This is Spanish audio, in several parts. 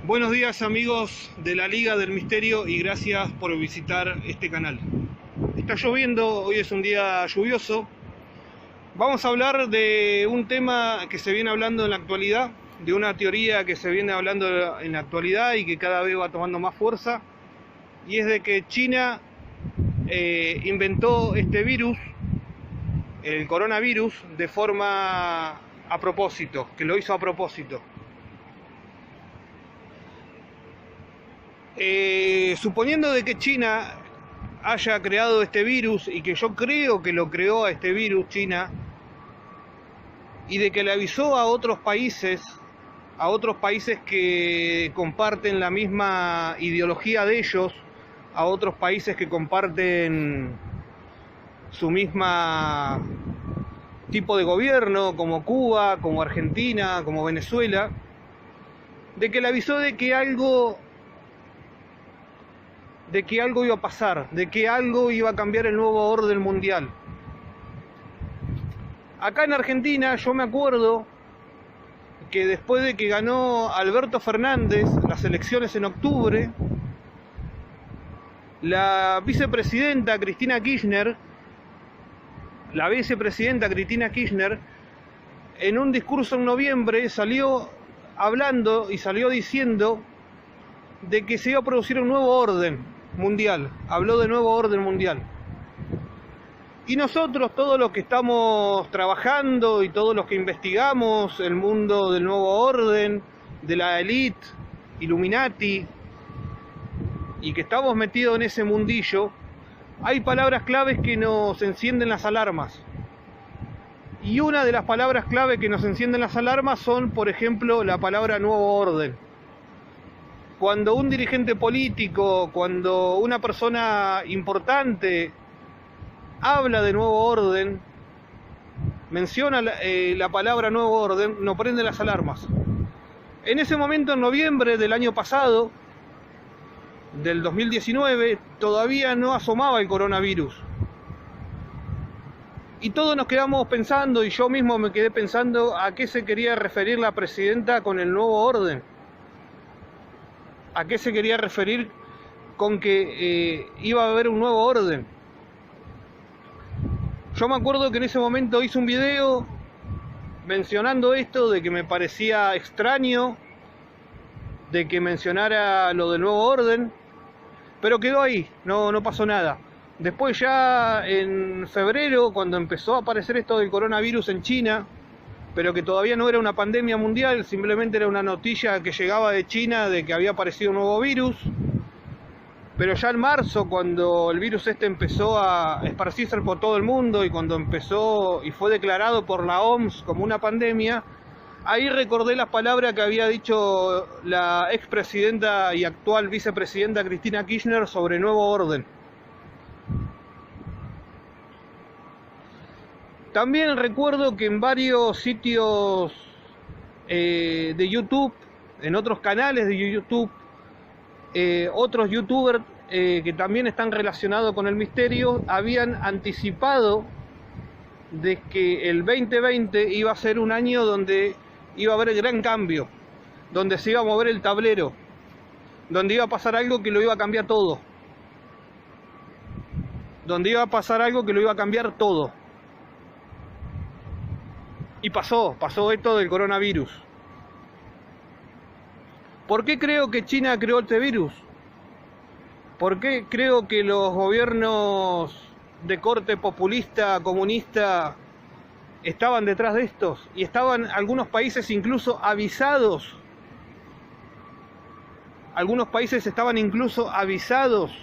Buenos días amigos de la Liga del Misterio y gracias por visitar este canal. Está lloviendo, hoy es un día lluvioso. Vamos a hablar de un tema que se viene hablando en la actualidad, de una teoría que se viene hablando en la actualidad y que cada vez va tomando más fuerza, y es de que China inventó este virus, el coronavirus, de forma a propósito, que lo hizo a propósito. Suponiendo de que China haya creado este virus, y que yo creo que lo creó a este virus China, y de que le avisó a otros países que comparten la misma ideología de ellos, a otros países que comparten su misma tipo de gobierno, como Cuba, como Argentina, como Venezuela, de que le avisó de que algo iba a pasar, de que algo iba a cambiar el nuevo orden mundial. Acá en Argentina yo me acuerdo que después de que ganó Alberto Fernández las elecciones en octubre, la vicepresidenta Cristina Kirchner, en un discurso en noviembre salió hablando y salió diciendo de que se iba a producir un nuevo orden mundial. Habló de nuevo orden mundial. Y nosotros, todos los que estamos trabajando y todos los que investigamos el mundo del nuevo orden, de la élite, Illuminati, y que estamos metidos en ese mundillo, hay palabras claves que nos encienden las alarmas. Y una de las palabras clave que nos encienden las alarmas son, por ejemplo, la palabra nuevo orden. Cuando un dirigente político, cuando una persona importante habla de nuevo orden, menciona la palabra nuevo orden, nos prende las alarmas. En ese momento, en noviembre del año pasado, del 2019, todavía no asomaba el coronavirus. Y todos nos quedamos pensando, y yo mismo me quedé pensando, ¿a qué se quería referir la presidenta con el nuevo orden? ¿A qué se quería referir con que iba a haber un nuevo orden? Yo me acuerdo que en ese momento hice un video mencionando esto, de que me parecía extraño de que mencionara lo del nuevo orden, pero quedó ahí, no pasó nada. Después ya en febrero, cuando empezó a aparecer esto del coronavirus en China, pero que todavía no era una pandemia mundial, simplemente era una noticia que llegaba de China de que había aparecido un nuevo virus. Pero ya en marzo, cuando el virus empezó a esparcirse por todo el mundo, y cuando empezó y fue declarado por la OMS como una pandemia, ahí recordé las palabras que había dicho la expresidenta y actual vicepresidenta Cristina Kirchner sobre nuevo orden. También recuerdo que en varios sitios de YouTube, en otros canales de YouTube, otros youtubers que también están relacionados con el misterio, habían anticipado de que el 2020 iba a ser un año donde iba a haber el gran cambio, donde se iba a mover el tablero, donde iba a pasar algo que lo iba a cambiar todo, Y pasó esto del coronavirus. ¿Por qué creo que China creó este virus? ¿Por qué creo que los gobiernos de corte populista, comunista, estaban detrás de estos? Y estaban algunos países incluso avisados. Algunos países estaban incluso avisados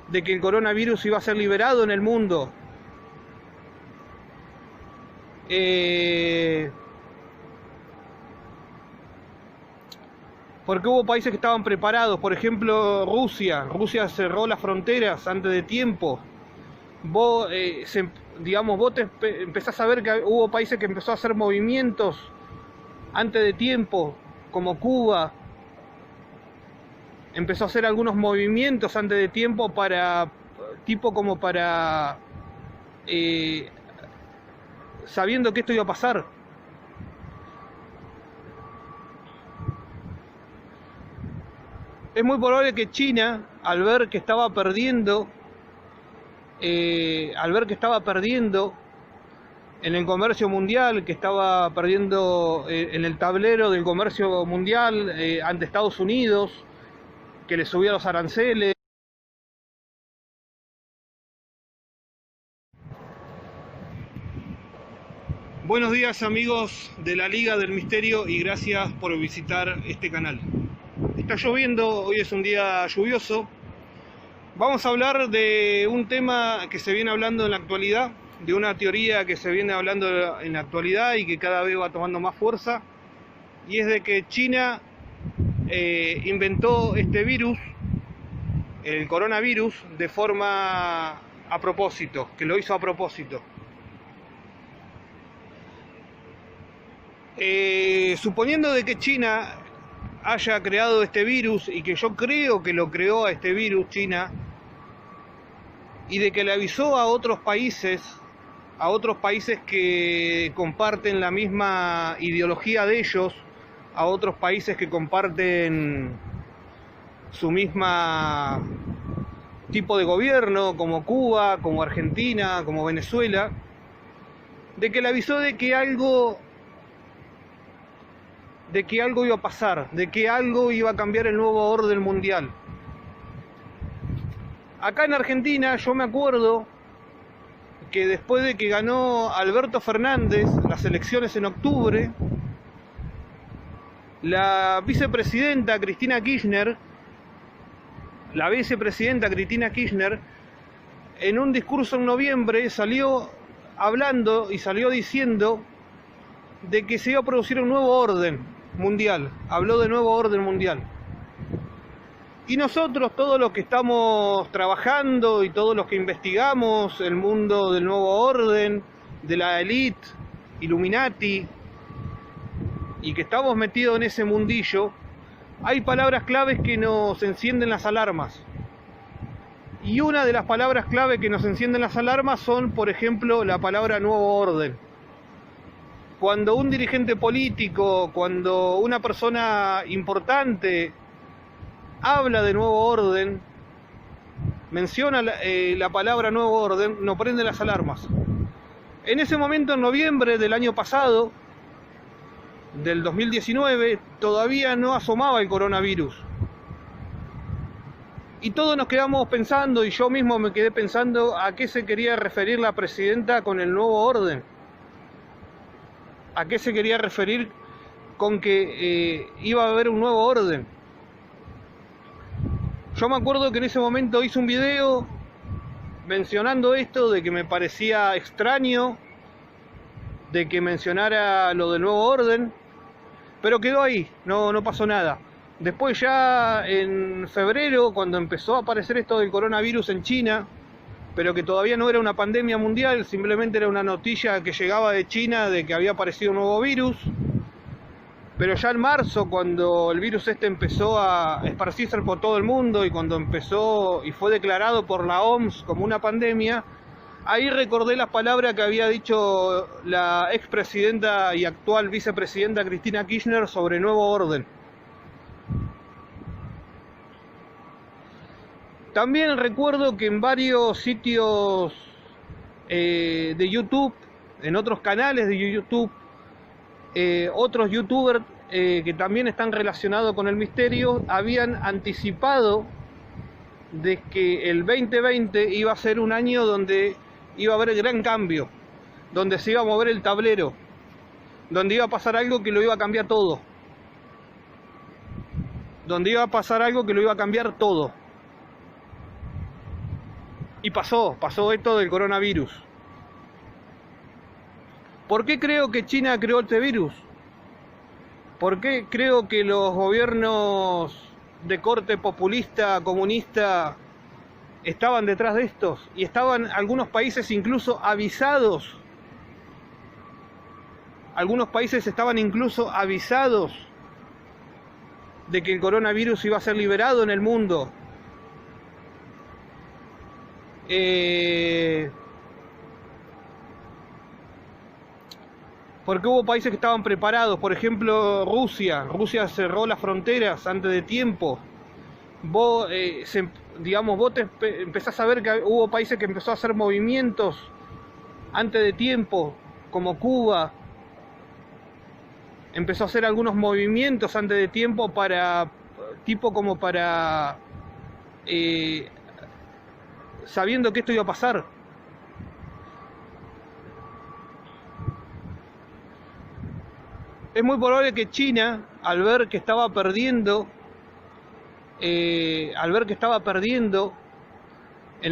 de que el coronavirus iba a ser liberado en el mundo. Porque hubo países que estaban preparados. Por ejemplo, Rusia cerró las fronteras antes de tiempo. Vos empezás a ver que hubo países que empezó a hacer movimientos antes de tiempo, como Cuba. Empezó a hacer algunos movimientos antes de tiempo sabiendo que esto iba a pasar. Es muy probable que China, al ver que estaba perdiendo en el comercio mundial, que estaba perdiendo en el tablero del comercio mundial ante Estados Unidos, que le subía los aranceles. Buenos días, amigos de la Liga del Misterio, y gracias por visitar este canal. Está lloviendo, hoy es un día lluvioso. Vamos a hablar de un tema que se viene hablando en la actualidad, de una teoría que se viene hablando en la actualidad y que cada vez va tomando más fuerza, y es de que China inventó este virus, el coronavirus, de forma a propósito, que lo hizo a propósito. Suponiendo de que China haya creado este virus, y que yo creo que lo creó a este virus China, y de que le avisó a otros países que comparten la misma ideología de ellos, a otros países que comparten su misma tipo de gobierno, como Cuba, como Argentina, como Venezuela, de que le avisó de que algo iba a pasar, de que algo iba a cambiar el nuevo orden mundial. Acá en Argentina yo me acuerdo que después de que ganó Alberto Fernández las elecciones en octubre, la vicepresidenta Cristina Kirchner, en un discurso en noviembre salió hablando y salió diciendo de que se iba a producir un nuevo orden mundial. Habló de nuevo orden mundial. Y nosotros, todos los que estamos trabajando y todos los que investigamos el mundo del nuevo orden, de la élite, Illuminati, y que estamos metidos en ese mundillo, hay palabras claves que nos encienden las alarmas. Y una de las palabras clave que nos encienden las alarmas son, por ejemplo, la palabra nuevo orden. Cuando un dirigente político, cuando una persona importante habla de nuevo orden, menciona la palabra nuevo orden, nos prende las alarmas. En ese momento, en noviembre del año pasado, del 2019, todavía no asomaba el coronavirus. Y todos nos quedamos pensando, y yo mismo me quedé pensando, ¿a qué se quería referir la presidenta con el nuevo orden? ¿A qué se quería referir con que iba a haber un nuevo orden? Yo me acuerdo que en ese momento hice un video mencionando esto, de que me parecía extraño de que mencionara lo del nuevo orden, pero quedó ahí, no pasó nada. Después, ya en febrero, cuando empezó a aparecer esto del coronavirus en China, pero que todavía no era una pandemia mundial, simplemente era una noticia que llegaba de China de que había aparecido un nuevo virus. Pero ya en marzo, cuando el virus empezó a esparcirse por todo el mundo, y cuando empezó y fue declarado por la OMS como una pandemia, ahí recordé las palabras que había dicho la expresidenta y actual vicepresidenta Cristina Kirchner sobre nuevo orden. También recuerdo que en varios sitios de YouTube, en otros canales de YouTube, otros youtubers que también están relacionados con el misterio, habían anticipado de que el 2020 iba a ser un año donde iba a haber el gran cambio, donde se iba a mover el tablero, donde iba a pasar algo que lo iba a cambiar todo, Y pasó esto del coronavirus. ¿Por qué creo que China creó este virus? ¿Por qué creo que los gobiernos de corte populista, comunista, estaban detrás de estos? Y estaban algunos países incluso avisados. Algunos países estaban incluso avisados de que el coronavirus iba a ser liberado en el mundo. Porque hubo países que estaban preparados. Por ejemplo, Rusia cerró las fronteras antes de tiempo. vos, digamos, vos empezás a ver que hubo países que empezó a hacer movimientos antes de tiempo, como Cuba, empezó a hacer algunos movimientos antes de tiempo para, tipo como para, sabiendo que esto iba a pasar. Es muy probable que China, al ver que estaba perdiendo, en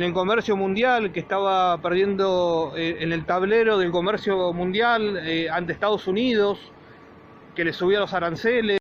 el comercio mundial, que estaba perdiendo en el tablero del comercio mundial ante Estados Unidos, que le subía los aranceles,